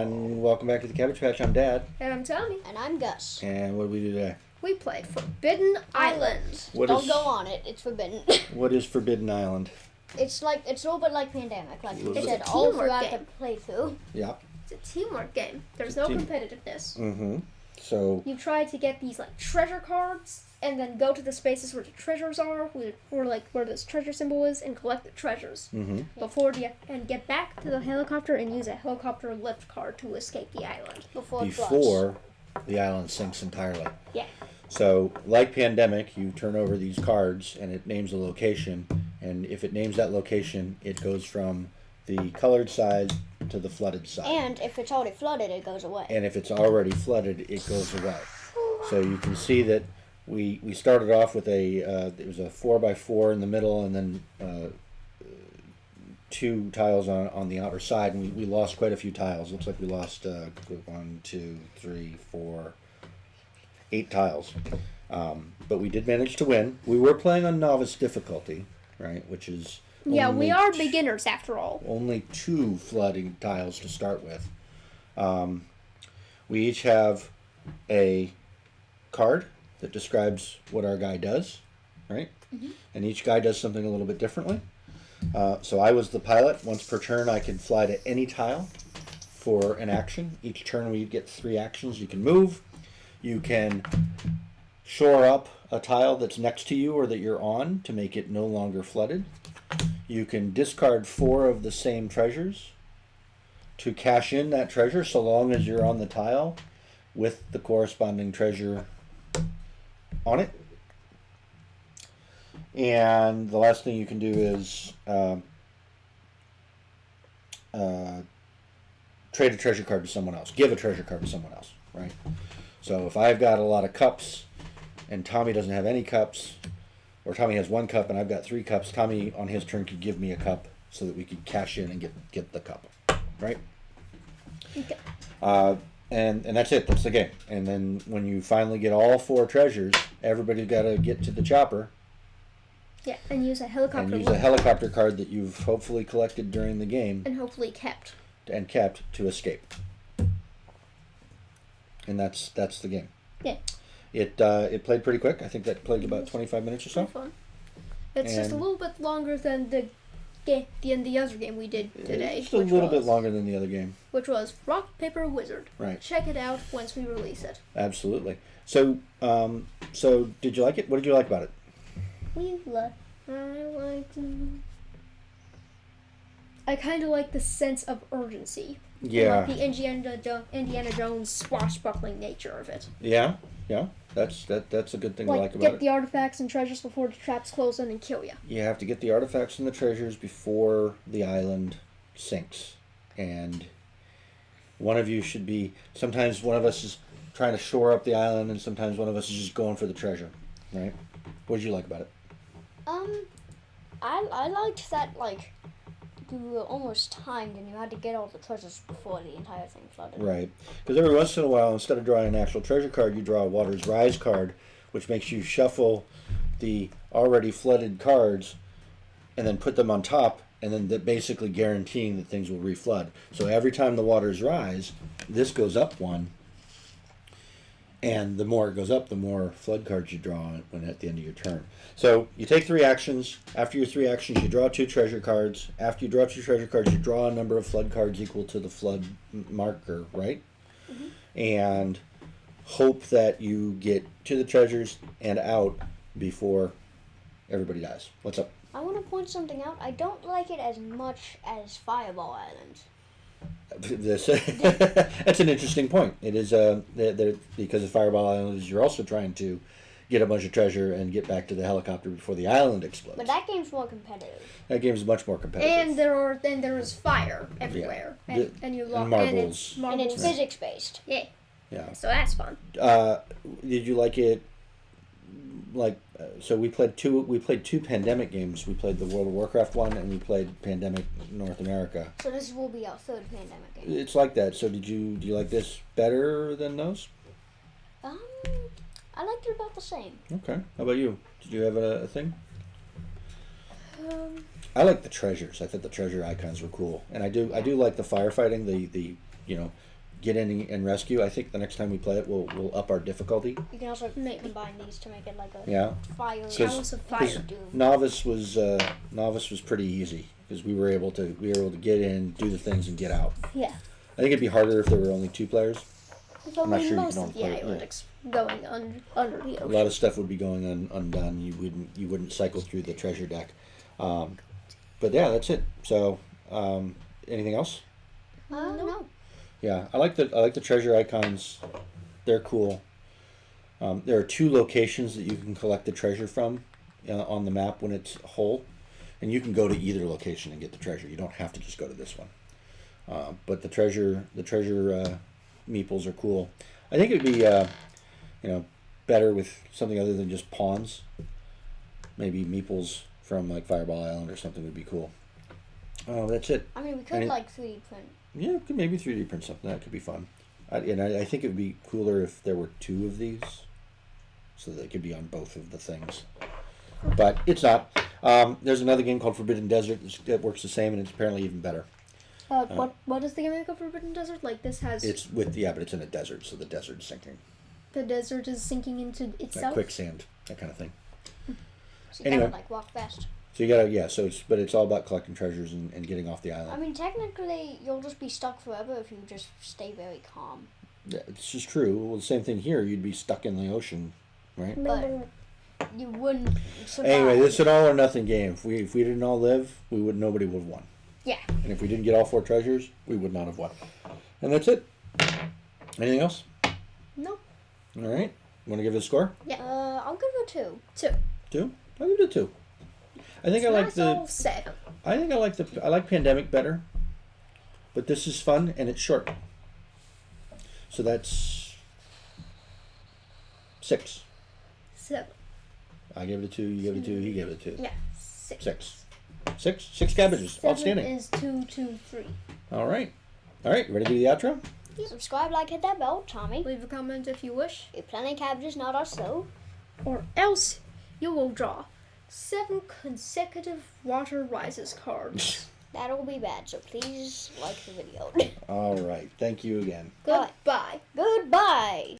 And welcome back to the Cabbage Patch. I'm Dad. And I'm Tommy. And I'm Gus. And what do we do today? We played Forbidden Island. Don't go on it. It's forbidden. What is Forbidden Island? It's a little bit like Pandemic, like you It's said a all teamwork throughout game. the playthrough. Yeah. It's a teamwork game. There's It's a no team. competitiveness. Mm-hmm. So You try to get these like treasure cards and then go to the spaces where the treasures are, or like where this treasure symbol is, and collect the treasures and get back to the helicopter and use a helicopter lift card to escape the island. before the island sinks entirely. Yeah. So, like Pandemic, you turn over these cards and it names a location, and if it names that location, it goes from the colored side to the flooded side. And if it's already flooded, it goes away. And if it's already flooded, it goes away. So you can see that we started off with it was a 4x4 in the middle, and then two tiles on the outer side, and we lost quite a few tiles. Looks like we lost 1, 2, 3, 4, 8 tiles. But we did manage to win. We were playing on novice difficulty, right? Which is Yeah, we are beginners after all. only 2 flooding tiles to start with. We each have a card that describes what our guy does, right? Mm-hmm. And each guy does something a little bit differently. So I was the pilot. Once per turn, I can fly to any tile for an action. Each turn we get 3 actions. You can move. You can shore up a tile that's next to you or that you're on to make it no longer flooded. You can discard 4 of the same treasures to cash in that treasure so long as you're on the tile with the corresponding treasure on it. And the last thing you can do is trade a treasure card to someone else. Give a treasure card to someone else, right? So if I've got a lot of cups and Tommy doesn't have any cups, or Tommy has 1 cup and I've got 3 cups, Tommy on his turn could give me a cup so that we could cash in and get the cup, right? Okay. And that's it. That's the game. And then when you finally get all 4 treasures, everybody's got to get to the chopper. Yeah, and use a helicopter. And use a helicopter card that you've hopefully collected during the game and hopefully kept to escape. And that's the game. Yeah. It played pretty quick. I think that played about 25 minutes or so. Fun. It's just a little bit longer than the other game we did today. It's a little bit longer than the other game. Which was Rock, Paper, Wizard. Right. Check it out once we release it. Absolutely. So did you like it? What did you like about it? I kind of like the sense of urgency. Yeah. Like the Indiana Jones swashbuckling nature of it. Yeah. That's a good thing to like about it. Get the artifacts and treasures before the traps close in and kill you. You have to get the artifacts and the treasures before the island sinks. And one of you should be... Sometimes one of us is trying to shore up the island, and sometimes one of us is just going for the treasure. Right? What did you like about it? I liked that, like, you were almost timed and you had to get all the treasures before the entire thing flooded. Right. Because every once in a while, instead of drawing an actual treasure card, you draw a Water's Rise card, which makes you shuffle the already flooded cards and then put them on top, and then basically guaranteeing that things will reflood. So every time the waters rise, this goes up 1. And the more it goes up, the more flood cards you draw when at the end of your turn. So you take 3 actions. After your 3 actions, you draw 2 treasure cards. After you draw 2 treasure cards, you draw a number of flood cards equal to the flood marker, right? Mm-hmm. And hope that you get to the treasures and out before everybody dies. What's up? I want to point something out. I don't like it as much as Fireball Island. That's an interesting point. It is because of Fireball Island, you're also trying to get a bunch of treasure and get back to the helicopter before the island explodes. But that game's more competitive. That game is much more competitive. And there is fire everywhere, yeah. and you and marbles. And it's physics based. Yeah. Yeah. So that's fun. Did you like it? So we played 2 Pandemic games. We played the World of Warcraft one, and we played Pandemic North America. So this will be our 3rd Pandemic game. It's like that. So do you like this better than those? I liked it about the same. Okay. How about you? Did you have a thing? I like the treasures. I thought the treasure icons were cool, and I do like the firefighting. The get in and rescue. I think the next time we play it, we'll up our difficulty. You can also Maybe. combine these to make it like a Yeah. fire. Chalice of Fire. Novice was pretty easy because we were able to get in, do the things, and get out. Yeah. I think it'd be harder if there were only 2 players. I'm not Only sure you most can of only the play. islands going under the A ocean. lot of stuff would be going undone. You wouldn't cycle through the treasure deck. But yeah, that's it. So anything else? No. Yeah, I like the treasure icons. They're cool. There are 2 locations that you can collect the treasure from on the map when it's whole, and you can go to either location and get the treasure. You don't have to just go to this one. But the treasure meeples are cool. I think it'd be better with something other than just pawns. Maybe meeples from like Fireball Island or something would be cool. That's it. I mean, we could like 3D print. Yeah, we could maybe 3D print something. That could be fun. I think it would be cooler if there were 2 of these, so that they could be on both of the things. But it's not. There's another game called Forbidden Desert that works the same, and it's apparently even better. What is the game called Forbidden Desert? Like this has. It's but it's in a desert, so the desert's sinking. The desert is sinking into Like itself. quicksand, that kind of thing. So you Anyway. gotta like walk fast. So you gotta but it's all about collecting treasures and getting off the I island. mean, technically, you'll just be stuck forever if you just stay very calm. Yeah, it's just true. Well, the same thing here. You'd be stuck in the ocean, right? But you wouldn't survive. Anyway, this is an all or nothing game. If we didn't all live, nobody would have won. Yeah. And if we didn't get all 4 treasures, we would not have won. And that's it. Anything else? No. All right. Want to give it a score? Yeah. I'll give it 2. 2. 2. I'll give it a 2. I think I like Nice old 7. I like Pandemic better, but this is fun and it's short. So that's 6. 7. I gave it a 2. You gave it a 2. He gave it a 2. Yeah. 6. 6. 6 cabbages. 7 Outstanding. is 2, 2, 3. All right. Ready to do the outro? Subscribe, like, hit that bell, Tommy. Leave a comment if you wish, If plenty of cabbages, not us, though. or else you will draw 7 consecutive Water Rises cards. That'll be bad, so please like the video. All right. Thank you again. Goodbye. Goodbye.